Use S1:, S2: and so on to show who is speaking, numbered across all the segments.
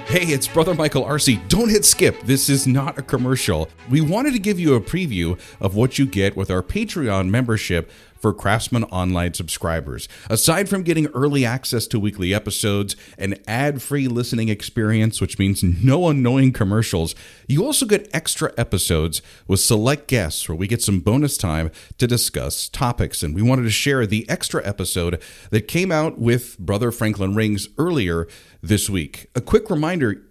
S1: Hey, it's Brother Michael Arce. Don't hit skip. This is not a commercial. We wanted to give you a preview of what you get with our Patreon membership for Craftsmen Online subscribers. Aside from getting early access to weekly episodes, an ad-free listening experience, which means no annoying commercials, you also get extra episodes with select guests where we get some bonus time to discuss topics. And we wanted to share the extra episode that came out with Brother Franklin Rings earlier this week. A quick reminder,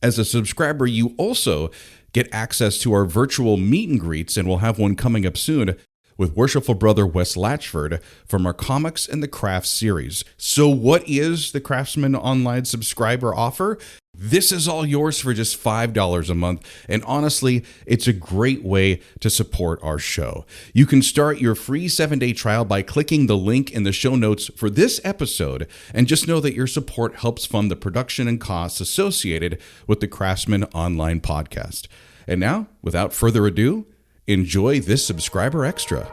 S1: as a subscriber, you also get access to our virtual meet and greets, and we'll have one coming up soon with worshipful brother Wes Latchford from our Comics and the Crafts series. So what is the Craftsmen Online subscriber offer? This is all yours for just $5 a month, and honestly, it's a great way to support our show. You can start your free 7-day trial by clicking the link in the show notes for this episode, and just know that your support helps fund the production and costs associated with the Craftsmen Online podcast. And now, without further ado, enjoy this subscriber extra.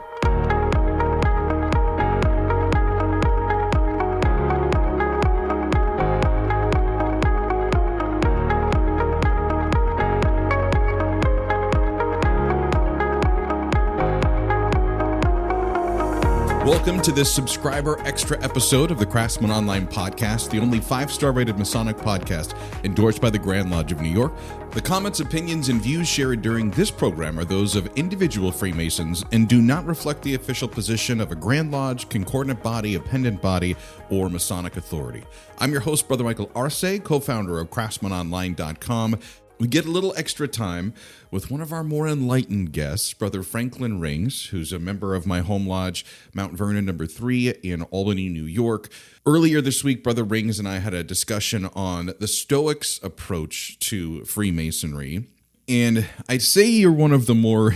S1: Welcome to this subscriber extra episode of the Craftsmen Online Podcast, the only 5-star rated Masonic podcast endorsed by the Grand Lodge of New York. The comments, opinions, and views shared during this program are those of individual Freemasons and do not reflect the official position of a Grand Lodge, concordant body, appendant body, or Masonic authority. I'm your host, Brother Michael Arce, co-founder of CraftsmenOnline.com. We get a little extra time with one of our more enlightened guests, Brother Franklin Rings, who's a member of my home lodge, Mount Vernon number 3 in Albany, New York. Earlier this week, Brother Rings and I had a discussion on the Stoics' approach to Freemasonry. And I'd say you're one of the more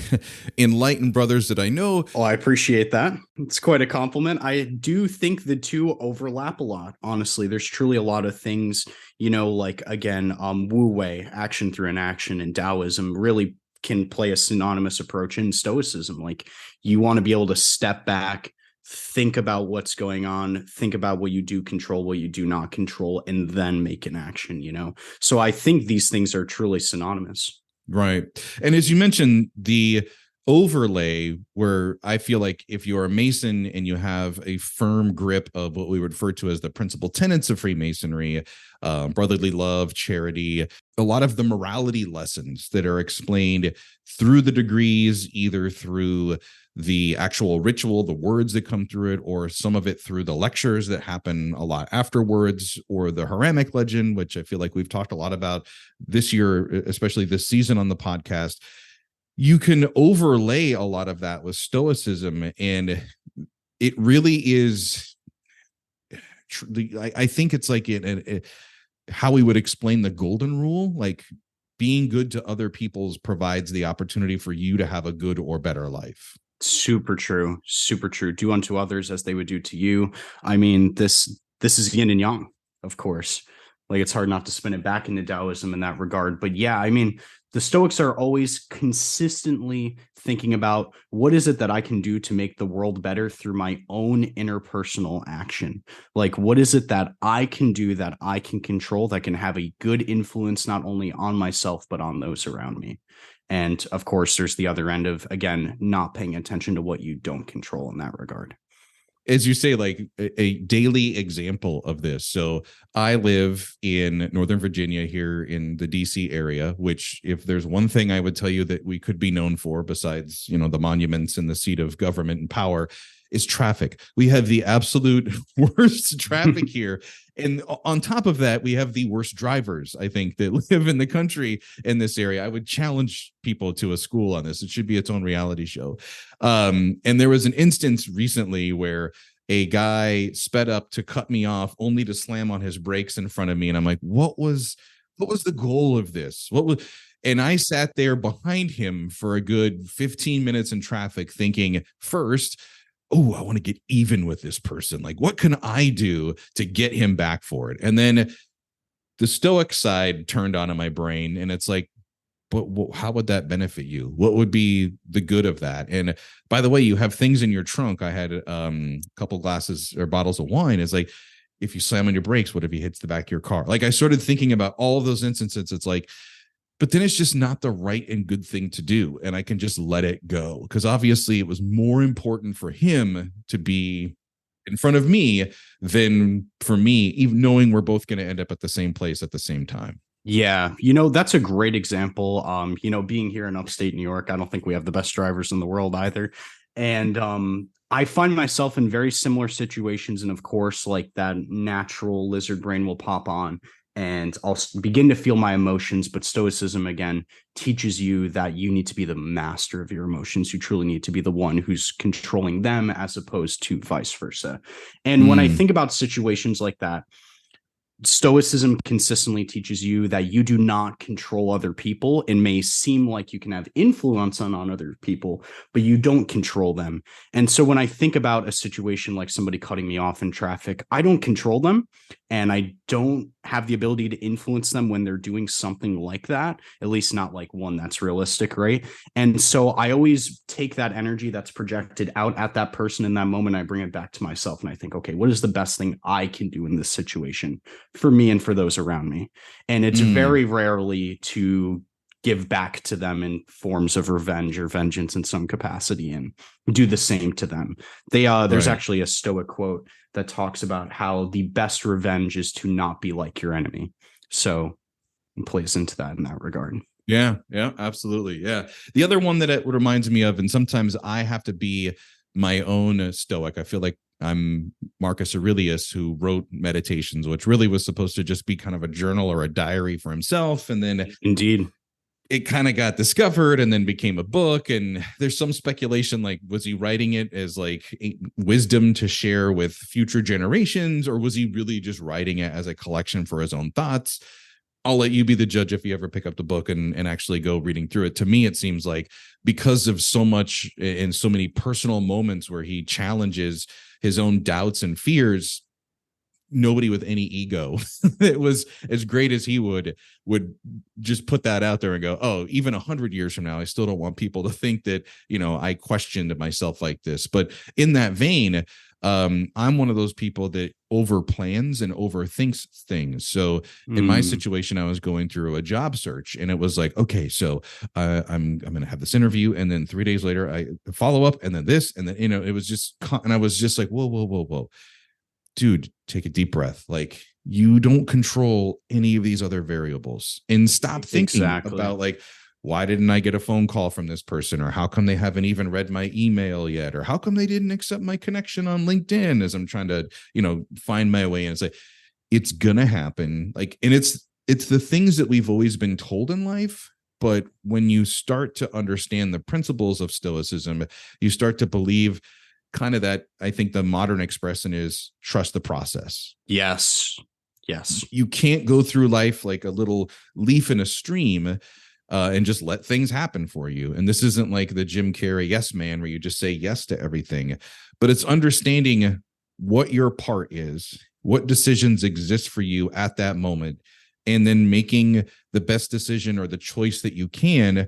S1: enlightened brothers that I know.
S2: Oh, I appreciate that. It's quite a compliment. I do think the two overlap a lot. Honestly, there's truly a lot of things, like, again, Wu Wei, action through inaction, and Taoism really can play a synonymous approach in Stoicism. Like, you want to be able to step back, think about what's going on, think about what you do control, what you do not control, and then make an action, So I think these things are truly synonymous.
S1: Right. And as you mentioned, the overlay where I feel like if you're a Mason and you have a firm grip of what we refer to as the principal tenets of Freemasonry, brotherly love, charity, a lot of the morality lessons that are explained through the degrees, either through the actual ritual, the words that come through it, or some of it through the lectures that happen a lot afterwards, or the Haramic legend, which I feel like we've talked a lot about this year, especially this season on the podcast. You can overlay a lot of that with Stoicism, and it really is, I think it's like how we would explain the golden rule, like being good to other people provides the opportunity for you to have a good or better life.
S2: Super true. Super true. Do unto others as they would do to you. I mean, this is yin and yang, of course. Like, it's hard not to spin it back into Taoism in that regard. But yeah, I mean, the Stoics are always consistently thinking about what is it that I can do to make the world better through my own interpersonal action? Like, what is it that I can do, that I can control, that can have a good influence not only on myself, but on those around me? And of course, there's the other end of, again, not paying attention to what you don't control in that regard.
S1: As you say, like a daily example of this. So I live in Northern Virginia here in the DC area, which, if there's one thing I would tell you that we could be known for, besides, the monuments and the seat of government and power, is traffic. We have the absolute worst traffic here. And on top of that, we have the worst drivers, I think, that live in the country in this area. I would challenge people to a school on this. It should be its own reality show. And there was an instance recently where a guy sped up to cut me off only to slam on his brakes in front of me. And I'm like, what was the goal of this? And I sat there behind him for a good 15 minutes in traffic thinking, first, oh, I want to get even with this person. Like, what can I do to get him back for it? And then the Stoic side turned on in my brain, and it's like, but how would that benefit you? What would be the good of that? And by the way, you have things in your trunk. I had a couple glasses or bottles of wine. It's like, if you slam on your brakes, what if he hits the back of your car? Like I started thinking about all of those instances. It's like, but then it's just not the right and good thing to do. And I can just let it go. Because obviously it was more important for him to be in front of me than for me, even knowing we're both going to end up at the same place at the same time.
S2: Yeah, that's a great example. Being here in upstate New York, I don't think we have the best drivers in the world either. And I find myself in very similar situations. And of course, like that natural lizard brain will pop on and I'll begin to feel my emotions. But Stoicism, again, teaches you that you need to be the master of your emotions. You truly need to be the one who's controlling them as opposed to vice versa. And when I think about situations like that, Stoicism consistently teaches you that you do not control other people. It may seem like you can have influence on other people, but you don't control them. And so when I think about a situation like somebody cutting me off in traffic, I don't control them and I don't have the ability to influence them when they're doing something like that, at least not like one that's realistic, right? And so I always take that energy that's projected out at that person in that moment. I bring it back to myself and I think, okay, what is the best thing I can do in this situation for me and for those around me? And it's very rarely to give back to them in forms of revenge or vengeance in some capacity and do the same to them. There's actually a Stoic quote that talks about how the best revenge is to not be like your enemy. So it plays into that in that regard.
S1: Yeah, absolutely. Yeah. The other one that it reminds me of, and sometimes I have to be my own Stoic. I feel like I'm Marcus Aurelius, who wrote Meditations, which really was supposed to just be kind of a journal or a diary for himself. And then
S2: indeed,
S1: it kind of got discovered and then became a book. And there's some speculation, like, was he writing it as like wisdom to share with future generations, or was he really just writing it as a collection for his own thoughts? I'll let you be the judge if you ever pick up the book and actually go reading through it. To me, it seems like because of so much and so many personal moments where he challenges his own doubts and fears, nobody with any ego that was as great as he would just put that out there and go, oh, even 100 years from now, I still don't want people to think that, I questioned myself like this. But in that vein, I'm one of those people that over plans and overthinks things. So in my situation, I was going through a job search and it was like, okay, so I'm going to have this interview. And then 3 days later, I follow up and then this, and then, it was just, and I was just like, whoa. Dude, take a deep breath. Like, you don't control any of these other variables, and stop thinking about like, why didn't I get a phone call from this person? Or how come they haven't even read my email yet? Or how come they didn't accept my connection on LinkedIn as I'm trying to, find my way in? It's like, it's going to happen. Like, and it's the things that we've always been told in life. But when you start to understand the principles of Stoicism, you start to believe kind of that, I think the modern expression is trust the process.
S2: Yes.
S1: You can't go through life like a little leaf in a stream and just let things happen for you. And this isn't like the Jim Carrey yes man where you just say yes to everything, but it's understanding what your part is, what decisions exist for you at that moment, and then making the best decision or the choice that you can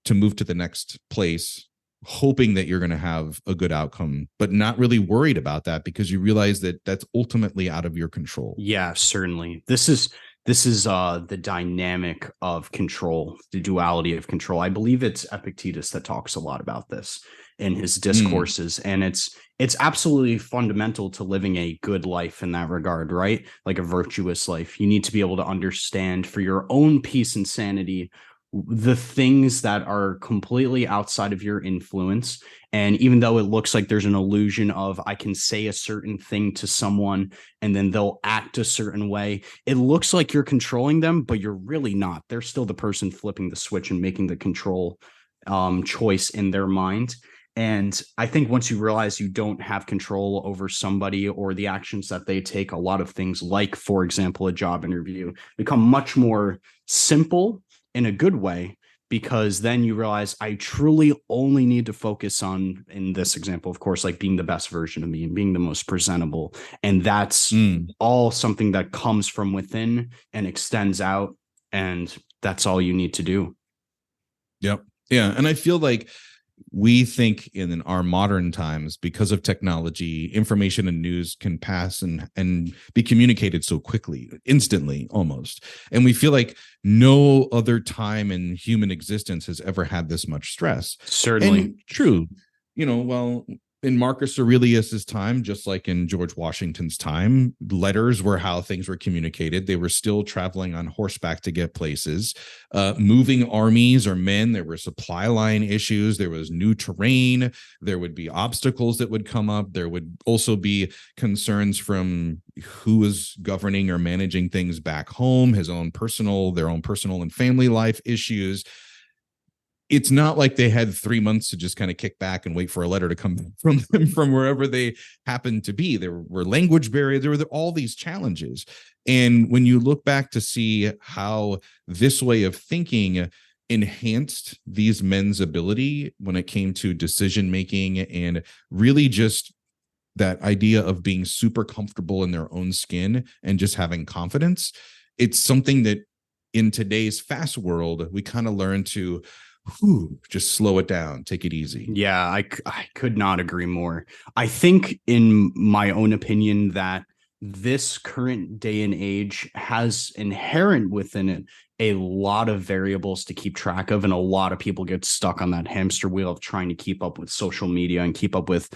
S1: to move to the next place, hoping that you're going to have a good outcome, but not really worried about that because you realize that that's ultimately out of your control.
S2: Yeah, certainly. This is the dynamic of control, the duality of control. I believe it's Epictetus that talks a lot about this in his discourses, and it's absolutely fundamental to living a good life in that regard, right? Like a virtuous life. You need to be able to understand for your own peace and sanity the things that are completely outside of your influence. And even though it looks like there's an illusion of I can say a certain thing to someone and then they'll act a certain way, it looks like you're controlling them, but you're really not. They're still the person flipping the switch and making the control choice in their mind. And I think once you realize you don't have control over somebody or the actions that they take, a lot of things like, for example, a job interview become much more simple in a good way, because then you realize I truly only need to focus on, in this example, of course, like being the best version of me and being the most presentable. And that's all something that comes from within and extends out. And that's all you need to do.
S1: Yep. Yeah. And I feel like we think in our modern times, because of technology, information and news can pass and be communicated so quickly, instantly almost. And we feel like no other time in human existence has ever had this much stress.
S2: Certainly.
S1: And true, well, in Marcus Aurelius's time, just like in George Washington's time, letters were how things were communicated. They were still traveling on horseback to get places, moving armies or men. There were supply line issues. There was new terrain. There would be obstacles that would come up. There would also be concerns from who was governing or managing things back home, their own personal and family life issues. It's not like they had 3 months to just kind of kick back and wait for a letter to come from them from wherever they happened to be. There were language barriers. There were all these challenges. And when you look back to see how this way of thinking enhanced these men's ability when it came to decision making and really just that idea of being super comfortable in their own skin and just having confidence, it's something that in today's fast world, we kind of learn to just slow it down, take it easy.
S2: Yeah, I could not agree more. I think, in my own opinion, that this current day and age has inherent within it a lot of variables to keep track of, and a lot of people get stuck on that hamster wheel of trying to keep up with social media and keep up with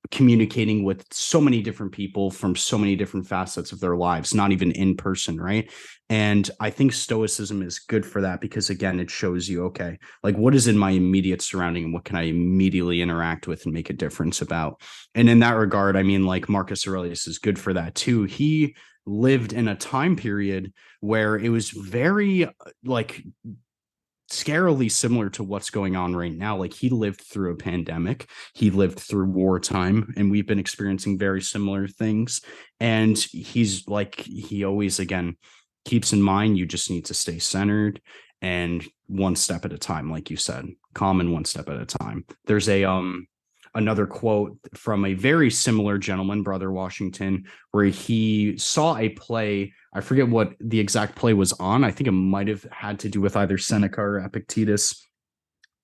S2: communicating with so many different people from so many different facets of their lives, not even in person, right? And I think stoicism is good for that because, again, it shows you, okay, like, what is in my immediate surrounding and what can I immediately interact with and make a difference about? And in that regard, I mean, like, Marcus Aurelius is good for that too. He lived in a time period where it was very like scarily similar to what's going on right now. Like, he lived through a pandemic, he lived through wartime, and we've been experiencing very similar things. And he's like, he always, again, keeps in mind, you just need to stay centered and one step at a time, like you said, calm and one step at a time. There's another quote from a very similar gentleman, Brother Washington, where he saw a play. I forget what the exact play was on. I think it might have had to do with either Seneca or Epictetus.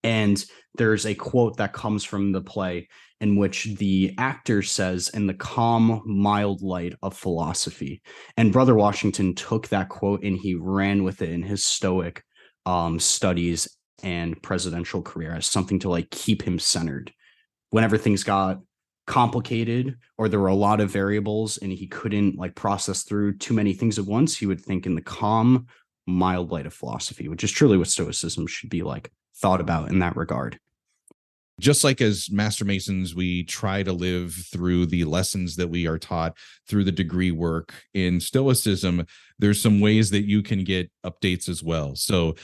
S2: And there's a quote that comes from the play in which the actor says, "In the calm, mild light of philosophy." And Brother Washington took that quote and he ran with it in his Stoic studies and presidential career as something to like keep him centered. Whenever things got complicated or there were a lot of variables and he couldn't like process through too many things at once, he would think in the calm, mild light of philosophy, which is truly what Stoicism should be like thought about in that regard.
S1: Just like as Master Masons, we try to live through the lessons that we are taught through the degree work. In Stoicism, there's some ways that you can get updates as well. So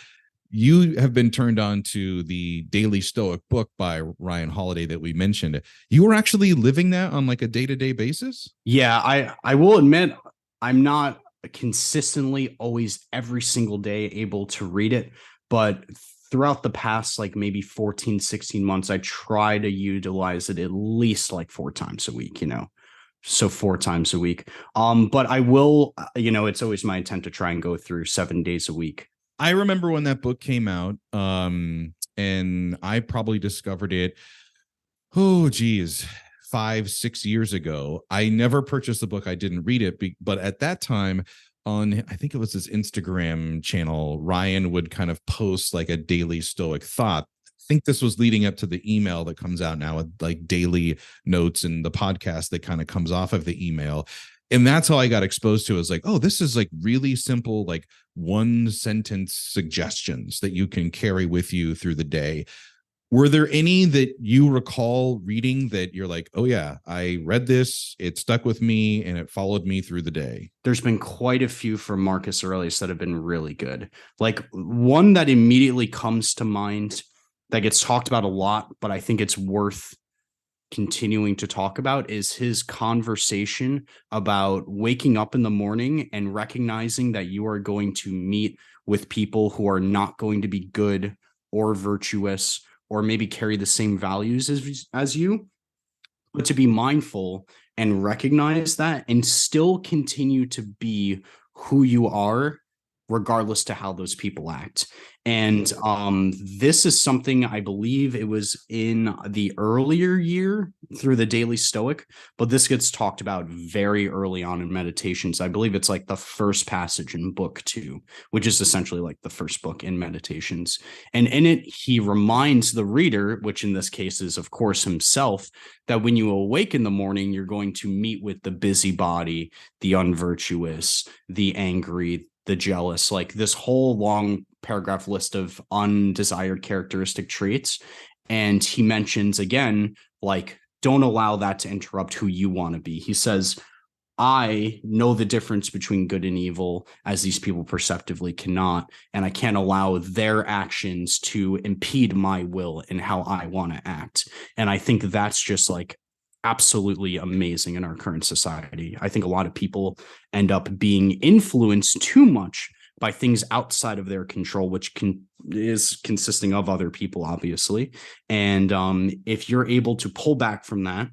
S1: you have been turned on to the Daily Stoic book by Ryan Holiday that we mentioned. You were actually living that on like a day-to-day basis?
S2: Yeah, I will admit I'm not consistently always every single day able to read it, but throughout the past like maybe 14, 16 months, I try to utilize it at least like 4 times a week, so 4 times a week. But I will, it's always my intent to try and go through 7 days a week.
S1: I remember when that book came out, and I probably discovered it, 5-6 years ago. I never purchased the book. I didn't read it, but at that time on, I think it was his Instagram channel, Ryan would kind of post like a daily Stoic thought. I think this was leading up to the email that comes out now with like daily notes and the podcast that kind of comes off of the email. And that's how I got exposed to it. It was like, oh, this is like really simple, like 1 sentence suggestions that you can carry with you through the day. Were there any that you recall reading that you're like, oh yeah, I read this, it stuck with me and it followed me through the day?
S2: There's been quite a few from Marcus Aurelius that have been really good. Like, one that immediately comes to mind that gets talked about a lot, but I think it's worth continuing to talk about, is his conversation about waking up in the morning and recognizing that you are going to meet with people who are not going to be good or virtuous or maybe carry the same values as you, but to be mindful and recognize that and still continue to be who you are regardless to how those people act. And this is something, I believe it was in the earlier year through the Daily Stoic, but this gets talked about very early on in Meditations. I believe it's like the first passage in book 2, which is essentially like the first book in Meditations. And in it, he reminds the reader, which in this case is, of course, himself, that when you awake in the morning, you're going to meet with the busybody, the unvirtuous, the angry, the jealous, like this whole long paragraph list of undesired characteristic traits. And he mentions again, like, don't allow that to interrupt who you want to be. He says, I know the difference between good and evil, as these people perceptively cannot, and I can't allow their actions to impede my will and how I want to act. And I think that's just like absolutely amazing in our current society. I think a lot of people end up being influenced too much by things outside of their control, which is consisting of other people, obviously. And if you're able to pull back from that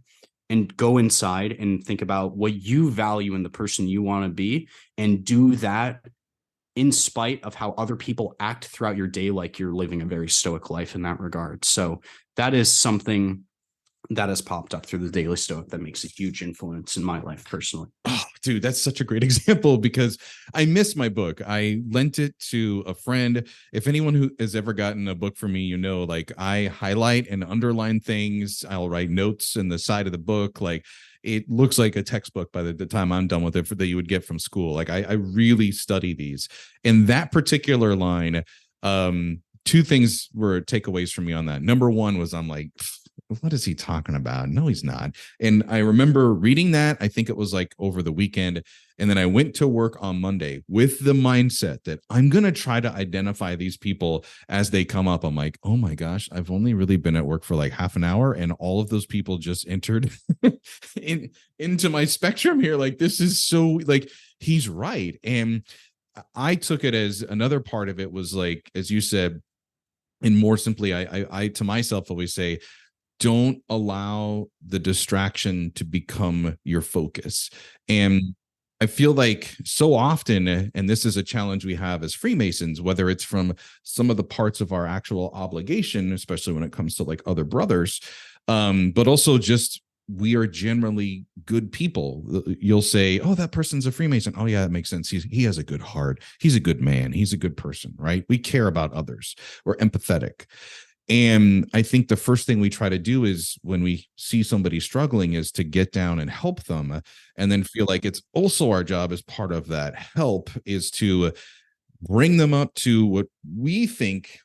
S2: and go inside and think about what you value in the person you want to be, and do that in spite of how other people act throughout your day, like you're living a very stoic life in that regard. So that is something that has popped up through the Daily Stoic that makes a huge influence in my life personally.
S1: Oh, dude, that's such a great example, because I missed my book. I lent it to a friend. If anyone who has ever gotten a book from me, you know, like I highlight and underline things. I'll write notes in the side of the book. Like it looks like a textbook by the time I'm done with it that you would get from school. Like I really study these. In that particular line, two things were takeaways for me on that. Number one was I'm like, what is he talking about? No, he's not. And I remember reading that. I think it was like over the weekend. And then I went to work on Monday with the mindset that I'm going to try to identify these people as they come up. I'm like, oh my gosh, I've only really been at work for like half an hour, and all of those people just entered into my spectrum here. Like, this is so, like, he's right. And I took it as another part of it was like, as you said, and more simply, I to myself always say, don't allow the distraction to become your focus. And I feel like so often, and this is a challenge we have as Freemasons, whether it's from some of the parts of our actual obligation, especially when it comes to like other brothers, but also just we are generally good people. You'll say, oh, that person's a Freemason. Oh, yeah, that makes sense. He has a good heart. He's a good man. He's a good person, right? We care about others. We're empathetic. And I think the first thing we try to do is when we see somebody struggling is to get down and help them, and then feel like it's also our job as part of that help is to bring them up to what we think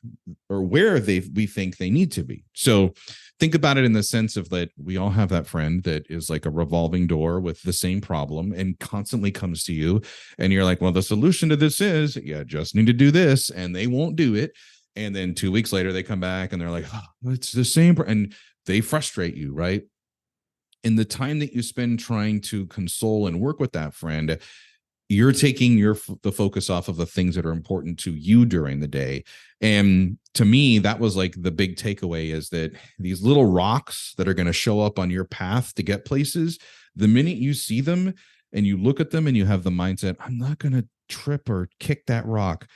S1: or where we think they need to be. So think about it in the sense of that we all have that friend that is like a revolving door with the same problem and constantly comes to you. And you're like, well, the solution to this is you just need to do this, and they won't do it. And then 2 weeks later, they come back and they're like, oh, it's the same. And they frustrate you, right? In the time that you spend trying to console and work with that friend, you're taking the focus off of the things that are important to you during the day. And to me, that was like the big takeaway, is that these little rocks that are going to show up on your path to get places, the minute you see them and you look at them and you have the mindset, I'm not going to trip or kick that rock,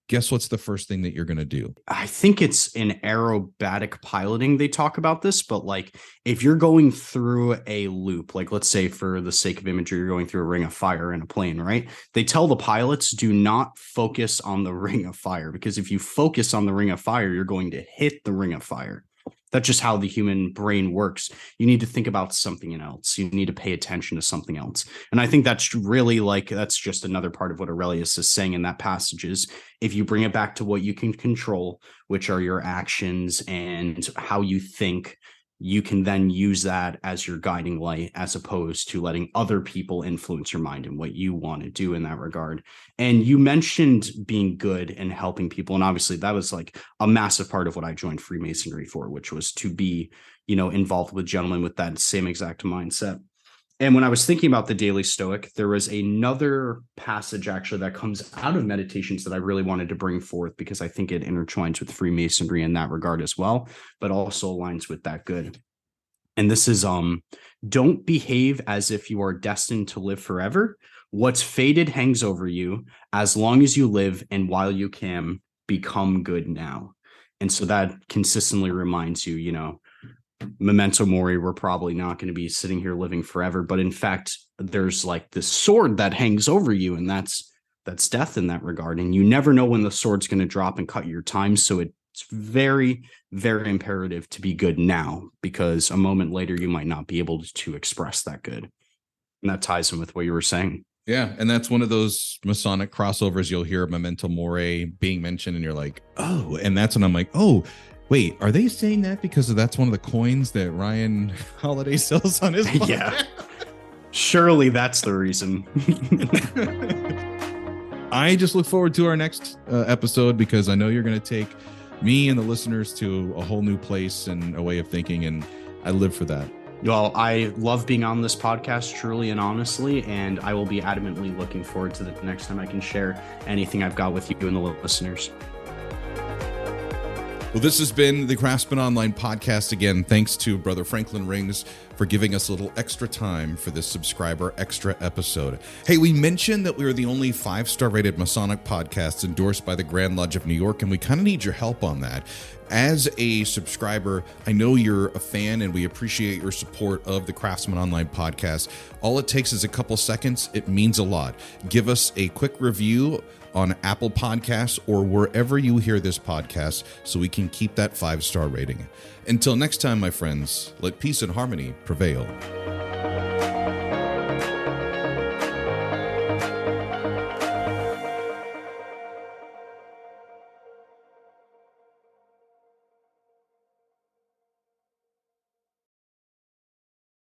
S1: guess what's the first thing that you're going to do?
S2: I think it's in aerobatic piloting they talk about this, but like if you're going through a loop, like let's say for the sake of imagery, you're going through a ring of fire in a plane, right? They tell the pilots, do not focus on the ring of fire, because if you focus on the ring of fire, you're going to hit the ring of fire. That's just how the human brain works. You need to think about something else. You need to pay attention to something else. And I think that's really like, that's just another part of what Aurelius is saying in that passage is if you bring it back to what you can control, which are your actions and how you think, you can then use that as your guiding light, as opposed to letting other people influence your mind and what you want to do in that regard. And you mentioned being good and helping people. And obviously that was like a massive part of what I joined Freemasonry for, which was to be, involved with gentlemen with that same exact mindset. And when I was thinking about the Daily Stoic, there was another passage actually that comes out of Meditations that I really wanted to bring forth, because I think it intertwines with Freemasonry in that regard as well, but also aligns with that good. And this is, don't behave as if you are destined to live forever, What's faded hangs over you. As long as you live and while you can, become good now. And so that consistently reminds you, you know, memento mori, we're probably not going to be sitting here living forever. But in fact, there's like this sword that hangs over you, and that's death in that regard. And you never know when the sword's going to drop and cut your time. So it's very, very imperative to be good now, because a moment later you might not be able to express that good. And that ties in with what you were saying.
S1: Yeah, and that's one of those Masonic crossovers. You'll hear memento mori being mentioned, and you're like, oh, and that's when I'm like, oh, wait, are they saying that because that's one of the coins that Ryan Holiday sells on his podcast?
S2: Yeah, surely that's the reason.
S1: I just look forward to our next episode, because I know you're going to take me and the listeners to a whole new place and a way of thinking, and I live for that.
S2: Well, I love being on this podcast, truly and honestly, and I will be adamantly looking forward to the next time I can share anything I've got with you and the listeners.
S1: Well, this has been the Craftsmen Online Podcast. Again, thanks to Brother Franklin Rings for giving us a little extra time for this subscriber extra episode. Hey, we mentioned that we are the only 5-star rated Masonic podcast endorsed by the Grand Lodge of New York, and we kind of need your help on that. As a subscriber, I know you're a fan, and we appreciate your support of the Craftsmen Online Podcast. All it takes is a couple seconds. It means a lot. Give us a quick review on Apple Podcasts or wherever you hear this podcast, so we can keep that 5-star rating. Until next time, my friends, let peace and harmony prevail.